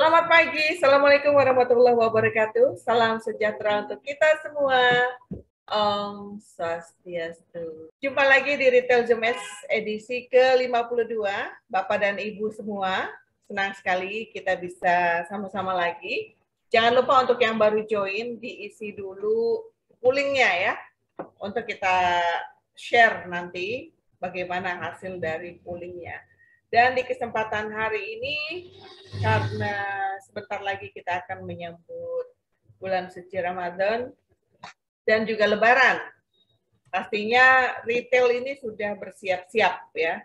Selamat pagi, Assalamualaikum warahmatullahi wabarakatuh. Salam sejahtera untuk kita semua. Om Swastiastu. Jumpa lagi di Retail Zoom edisi ke-52. Bapak dan Ibu semua, senang sekali kita bisa sama-sama lagi. Jangan lupa untuk yang baru join, diisi dulu poolingnya ya, untuk kita share nanti bagaimana hasil dari poolingnya. Dan di kesempatan hari ini, karena sebentar lagi kita akan menyambut bulan suci Ramadan dan juga Lebaran, pastinya retail ini sudah bersiap-siap ya.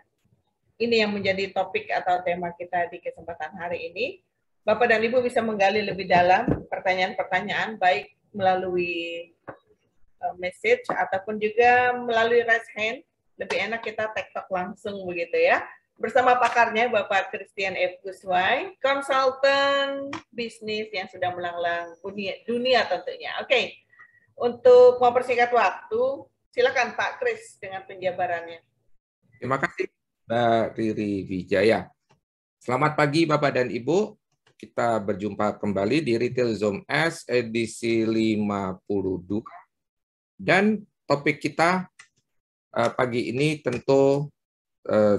Ini yang menjadi topik atau tema kita di kesempatan hari ini. Bapak dan Ibu bisa menggali lebih dalam pertanyaan-pertanyaan, baik melalui message ataupun juga melalui raise hand. Lebih enak kita tektok langsung begitu ya. Bersama pakarnya Bapak Christian F. Guswai, konsultan bisnis yang sudah melanglang dunia tentunya. Oke, untuk mempersingkat waktu, silakan Pak Kris dengan penjabarannya. Terima kasih Mbak Riri Wijaya. Selamat pagi Bapak dan Ibu. Kita berjumpa kembali di Retail Zoom S edisi 52. Dan topik kita pagi ini tentu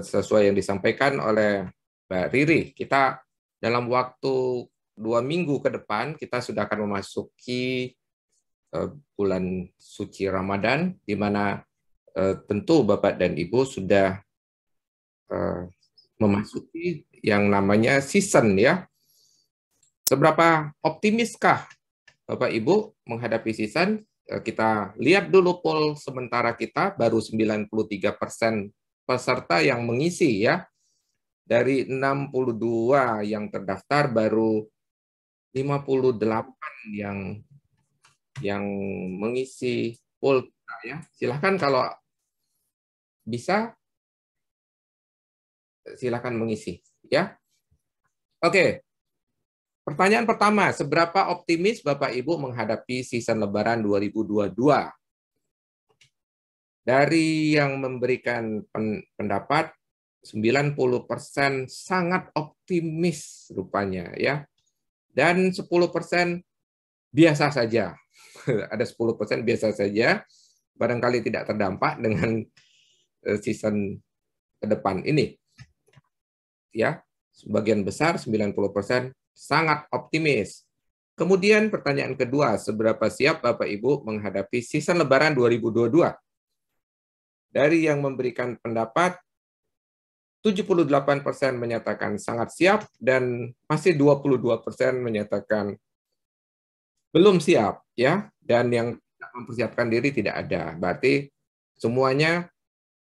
sesuai yang disampaikan oleh Mbak Riri. Kita dalam waktu 2 minggu ke depan, kita sudah akan memasuki bulan suci Ramadan, di mana tentu Bapak dan Ibu sudah memasuki yang namanya season ya. Seberapa optimiskah Bapak Ibu menghadapi season? Kita lihat dulu poll sementara kita, baru 93% peserta yang mengisi ya. Dari 62 yang terdaftar, baru 58 yang mengisi poll ya. Silahkan kalau bisa, silahkan mengisi ya. Oke. Pertanyaan pertama, seberapa optimis Bapak Ibu menghadapi season Lebaran 2022? Dari yang memberikan pendapat, 90% sangat optimis rupanya ya. Dan 10% biasa saja. Ada 10% biasa saja, barangkali tidak terdampak dengan season ke depan ini. Ya, sebagian besar 90% sangat optimis. Kemudian pertanyaan kedua, seberapa siap Bapak Ibu menghadapi season Lebaran 2022? Dari yang memberikan pendapat, 78% menyatakan sangat siap dan masih 22% menyatakan belum siap ya, dan yang mempersiapkan diri tidak ada. Berarti semuanya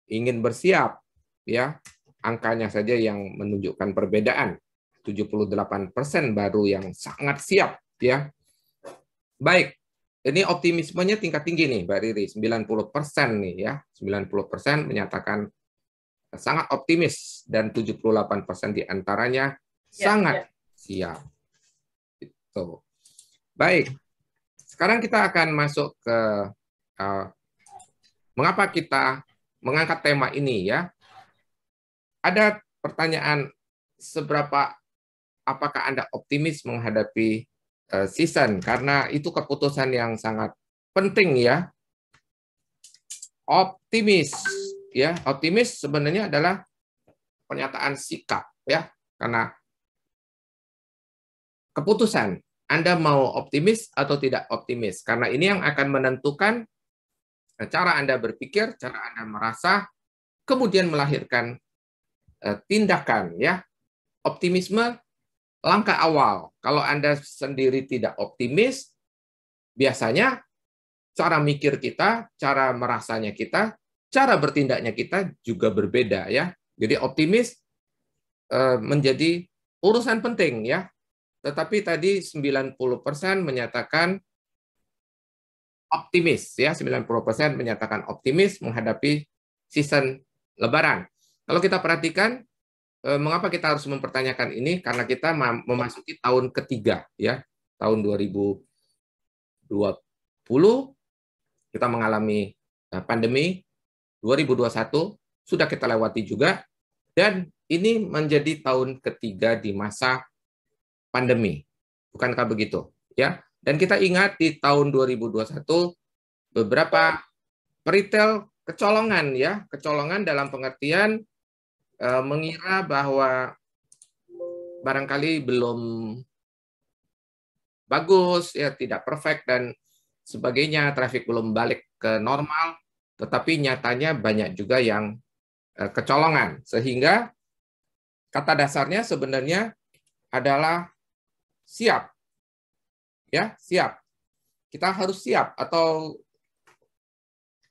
ingin bersiap ya. Angkanya saja yang menunjukkan perbedaan. 78% baru yang sangat siap ya. Baik, ini optimismenya tingkat tinggi nih Mbak Riri, 90% nih ya. 90% menyatakan sangat optimis dan 78% diantaranya sangat siap. Gitu. Baik, sekarang kita akan masuk ke mengapa kita mengangkat tema ini ya. Ada pertanyaan, apakah Anda optimis menghadapi season? Karena itu keputusan yang sangat penting ya. Optimis ya, optimis sebenarnya adalah pernyataan sikap ya, karena keputusan Anda mau optimis atau tidak optimis, karena ini yang akan menentukan cara Anda berpikir, cara Anda merasa, kemudian melahirkan tindakan ya. Optimisme langkah awal. Kalau Anda sendiri tidak optimis, biasanya cara mikir kita, cara merasanya kita, cara bertindaknya kita juga berbeda ya. Jadi optimis menjadi urusan penting ya. Tetapi tadi 90% menyatakan optimis ya, 90% menyatakan optimis menghadapi season Lebaran. Kalau kita perhatikan, mengapa kita harus mempertanyakan ini? Karena kita memasuki tahun ketiga ya, tahun 2020 kita mengalami pandemi, 2021 sudah kita lewati juga, dan ini menjadi tahun ketiga di masa pandemi. Bukankah begitu? Ya. Dan kita ingat di tahun 2021 beberapa retail kecolongan ya, kecolongan dalam pengertian mengira bahwa barangkali belum bagus ya, tidak perfect dan sebagainya, traffic belum balik ke normal, tetapi nyatanya banyak juga yang kecolongan, sehingga kata dasarnya sebenarnya adalah siap. Ya, siap. Kita harus siap atau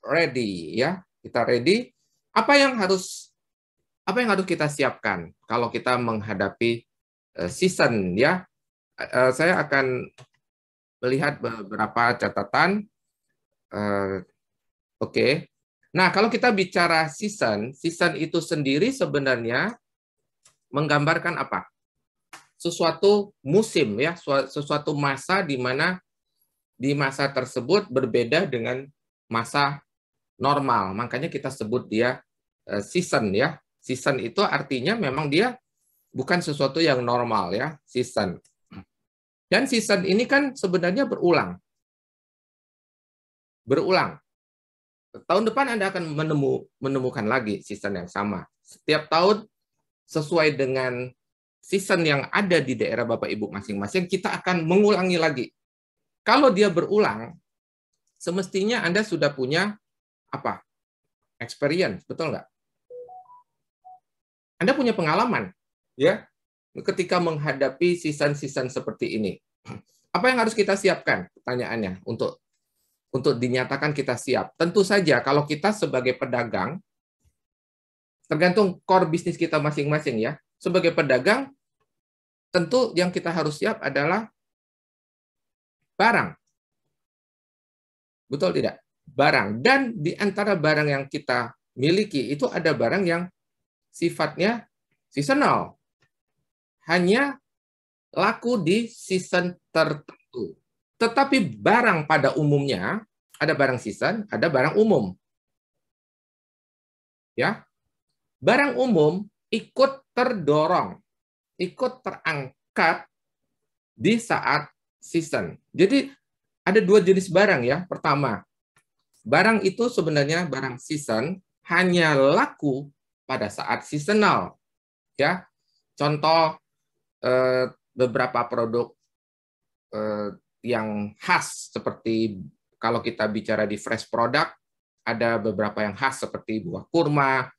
ready ya. Kita ready. Apa yang harus kita siapkan kalau kita menghadapi season ya? Saya akan melihat beberapa catatan. Oke. Nah, kalau kita bicara season itu sendiri sebenarnya menggambarkan apa? Sesuatu musim ya, sesuatu masa di mana di masa tersebut berbeda dengan masa normal. Makanya kita sebut dia season ya. Season itu artinya memang dia bukan sesuatu yang normal ya, season. Dan season ini kan sebenarnya berulang. Berulang. Tahun depan Anda akan menemukan lagi season yang sama. Setiap tahun sesuai dengan season yang ada di daerah Bapak Ibu masing-masing, kita akan mengulangi lagi. Kalau dia berulang, semestinya Anda sudah punya apa? Experience, betul nggak? Anda punya pengalaman, ya, ketika menghadapi season-season seperti ini. Apa yang harus kita siapkan? Pertanyaannya untuk dinyatakan kita siap. Tentu saja kalau kita sebagai pedagang, tergantung core bisnis kita masing-masing ya. Sebagai pedagang, tentu yang kita harus siap adalah barang. Betul tidak? Barang. Dan di antara barang yang kita miliki, itu ada barang yang sifatnya seasonal. Hanya laku di season tertentu. Tetapi barang pada umumnya, ada barang season, ada barang umum. Ya, barang umum ikut terdorong, ikut terangkat di saat season. Jadi ada dua jenis barang ya. Pertama, barang itu sebenarnya barang season hanya laku pada saat seasonal. Ya, contoh beberapa produk yang khas seperti kalau kita bicara di fresh product, ada beberapa yang khas seperti buah kurma,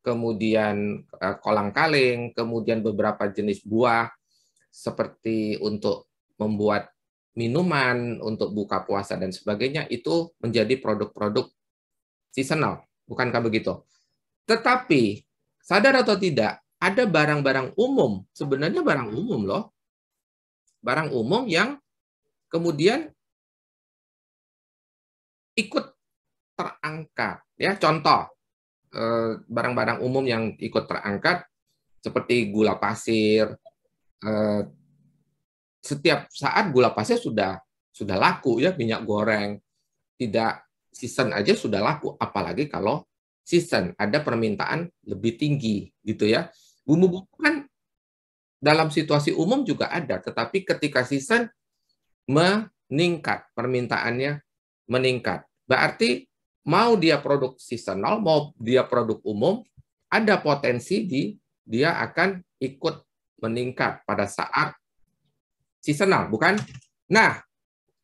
kemudian kolang-kaling, kemudian beberapa jenis buah seperti untuk membuat minuman, untuk buka puasa dan sebagainya, itu menjadi produk-produk seasonal. Bukankah begitu? Tetapi, sadar atau tidak, ada barang-barang umum, sebenarnya barang umum loh. Barang umum yang kemudian ikut terangkat. Ya, contoh, barang-barang umum yang ikut terangkat seperti gula pasir. Setiap saat gula pasir sudah laku ya, minyak goreng tidak season aja sudah laku, apalagi kalau season ada permintaan lebih tinggi gitu ya. Bumbu-bumbu kan dalam situasi umum juga ada, tetapi ketika season meningkat, permintaannya meningkat. Berarti mau dia produk seasonal, mau dia produk umum, ada potensi dia akan ikut meningkat pada saat seasonal, bukan? Nah,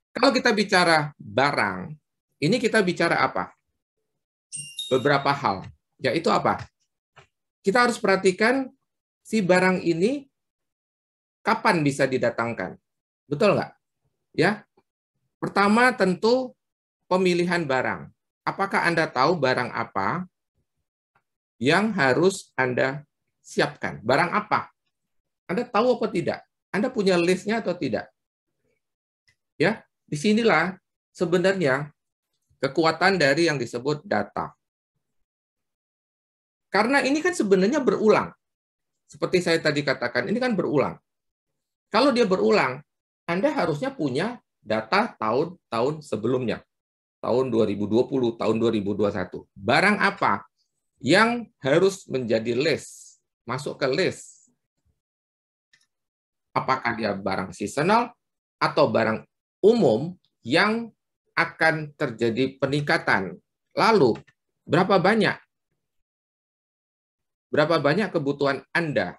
kalau kita bicara barang, ini kita bicara apa? Beberapa hal, yaitu apa? Kita harus perhatikan si barang ini kapan bisa didatangkan. Betul nggak? Ya. Pertama tentu pemilihan barang. Apakah Anda tahu barang apa yang harus Anda siapkan? Barang apa? Anda tahu apa tidak? Anda punya listnya atau tidak? Ya, disinilah sebenarnya kekuatan dari yang disebut data. Karena ini kan sebenarnya berulang. Seperti saya tadi katakan, ini kan berulang. Kalau dia berulang, Anda harusnya punya data tahun-tahun sebelumnya. Tahun 2020, tahun 2021. Barang apa yang harus menjadi list? Masuk ke list. Apakah dia barang seasonal atau barang umum yang akan terjadi peningkatan. Lalu, berapa banyak? Berapa banyak kebutuhan Anda?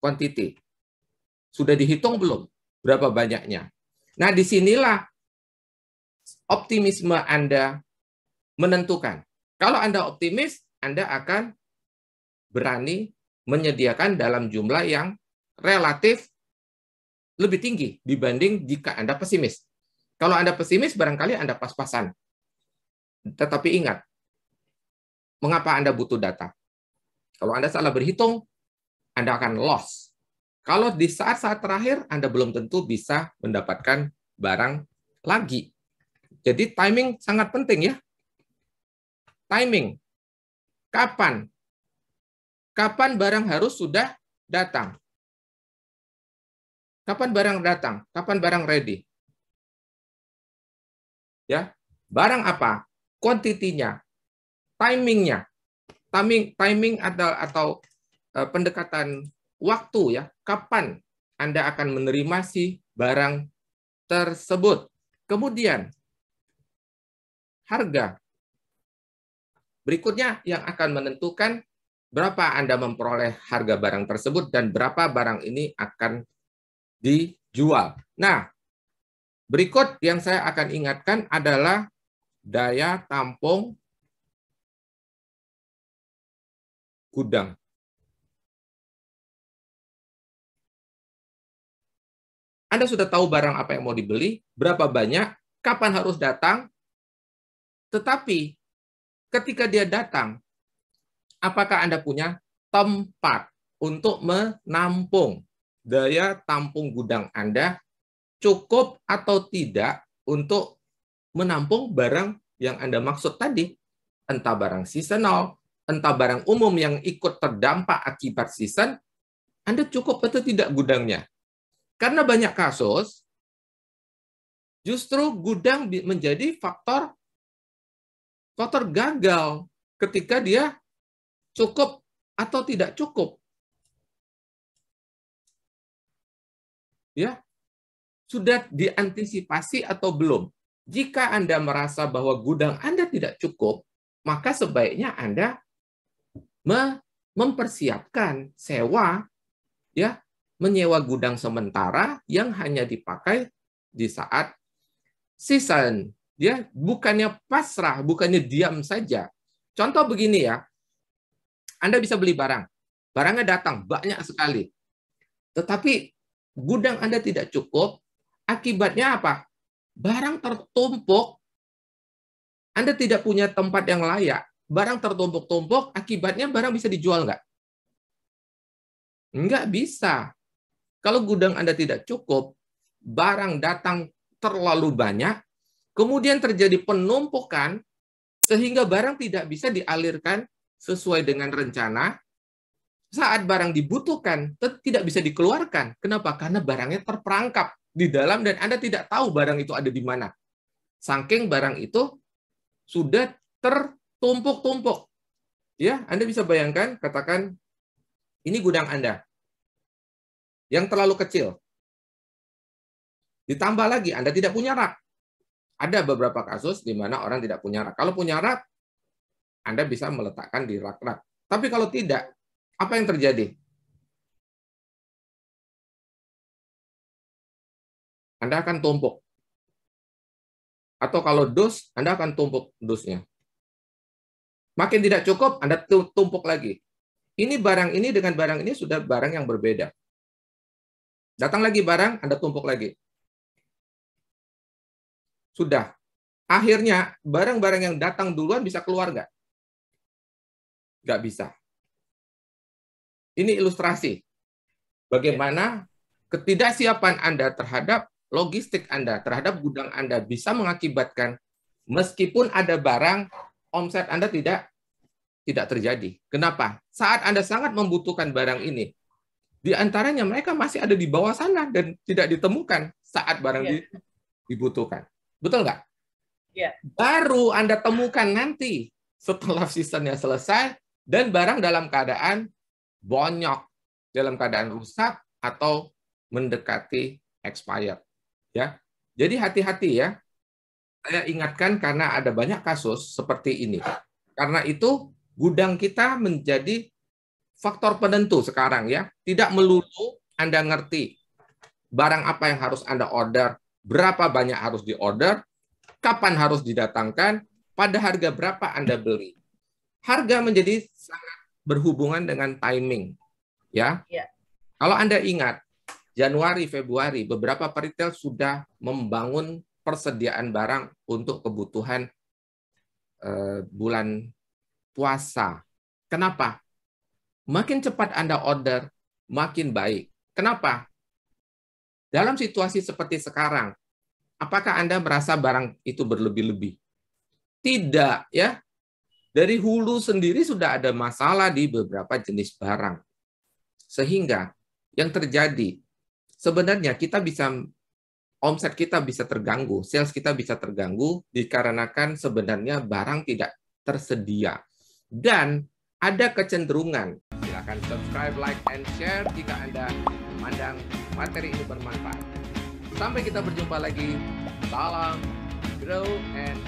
Quantity. Sudah dihitung belum? Berapa banyaknya? Nah, disinilah optimisme Anda menentukan. Kalau Anda optimis, Anda akan berani menyediakan dalam jumlah yang relatif lebih tinggi dibanding jika Anda pesimis. Kalau Anda pesimis, barangkali Anda pas-pasan. Tetapi ingat, mengapa Anda butuh data? Kalau Anda salah berhitung, Anda akan loss. Kalau di saat-saat terakhir, Anda belum tentu bisa mendapatkan barang lagi. Jadi timing sangat penting ya. Timing. Kapan? Kapan barang harus sudah datang? Kapan barang datang? Kapan barang ready? Ya, barang apa? Kuantitinya, timingnya, timing atau pendekatan waktu ya. Kapan Anda akan menerima si barang tersebut? Kemudian harga. Berikutnya yang akan menentukan berapa Anda memperoleh harga barang tersebut dan berapa barang ini akan dijual. Nah, berikut yang saya akan ingatkan adalah daya tampung gudang. Anda sudah tahu barang apa yang mau dibeli, berapa banyak, kapan harus datang, tetapi ketika dia datang, apakah Anda punya tempat untuk menampung? Daya tampung gudang Anda cukup atau tidak untuk menampung barang yang Anda maksud tadi? Entah barang seasonal, entah barang umum yang ikut terdampak akibat season, Anda cukup atau tidak gudangnya? Karena banyak kasus, justru gudang menjadi faktor gagal ketika dia cukup atau tidak cukup. Ya, sudah diantisipasi atau belum? Jika Anda merasa bahwa gudang Anda tidak cukup, maka sebaiknya Anda mempersiapkan sewa, ya, menyewa gudang sementara yang hanya dipakai di saat season. Ya, bukannya pasrah, bukannya diam saja. Contoh begini ya, Anda bisa beli barang, barangnya datang banyak sekali, tetapi gudang Anda tidak cukup, akibatnya apa? Barang tertumpuk, Anda tidak punya tempat yang layak, barang tertumpuk-tumpuk, akibatnya barang bisa dijual nggak? Nggak bisa. Kalau gudang Anda tidak cukup, barang datang terlalu banyak, kemudian terjadi penumpukan, sehingga barang tidak bisa dialirkan sesuai dengan rencana. Saat barang dibutuhkan, tidak bisa dikeluarkan. Kenapa? Karena barangnya terperangkap di dalam dan Anda tidak tahu barang itu ada di mana. Saking barang itu sudah tertumpuk-tumpuk. Ya, Anda bisa bayangkan, katakan ini gudang Anda yang terlalu kecil. Ditambah lagi, Anda tidak punya rak. Ada beberapa kasus di mana orang tidak punya rak. Kalau punya rak, Anda bisa meletakkan di rak-rak. Tapi kalau tidak, apa yang terjadi? Anda akan tumpuk. Atau kalau dus, Anda akan tumpuk dusnya. Makin tidak cukup, Anda tumpuk lagi. Ini barang ini dengan barang ini sudah barang yang berbeda. Datang lagi barang, Anda tumpuk lagi. Sudah. Akhirnya, barang-barang yang datang duluan bisa keluar nggak? Nggak bisa. Ini ilustrasi. Bagaimana ketidaksiapan Anda terhadap logistik Anda, terhadap gudang Anda bisa mengakibatkan meskipun ada barang, omset Anda tidak terjadi. Kenapa? Saat Anda sangat membutuhkan barang ini, di antaranya mereka masih ada di bawah sana dan tidak ditemukan saat barang dibutuhkan. Betul nggak? Baru Anda temukan nanti setelah seasonnya selesai dan barang dalam keadaan bonyok, dalam keadaan rusak atau mendekati expired. Ya, jadi hati-hati ya. Saya ingatkan karena ada banyak kasus seperti ini. Karena itu gudang kita menjadi faktor penentu sekarang ya. Tidak melulu Anda ngerti barang apa yang harus Anda order, berapa banyak harus diorder, kapan harus didatangkan, pada harga berapa Anda beli. Harga menjadi sangat berhubungan dengan timing. Ya. Kalau Anda ingat, Januari, Februari, beberapa peritel sudah membangun persediaan barang untuk kebutuhan bulan puasa. Kenapa? Makin cepat Anda order, makin baik. Kenapa? Dalam situasi seperti sekarang, apakah Anda merasa barang itu berlebih-lebih? Tidak, ya. Dari hulu sendiri sudah ada masalah di beberapa jenis barang. Sehingga yang terjadi, sebenarnya kita bisa, omset kita bisa terganggu, sales kita bisa terganggu dikarenakan sebenarnya barang tidak tersedia. Dan ada kecenderungan, silakan subscribe, like, and share jika Anda memandang materi ini bermanfaat. Sampai kita berjumpa lagi. Salam, grow, and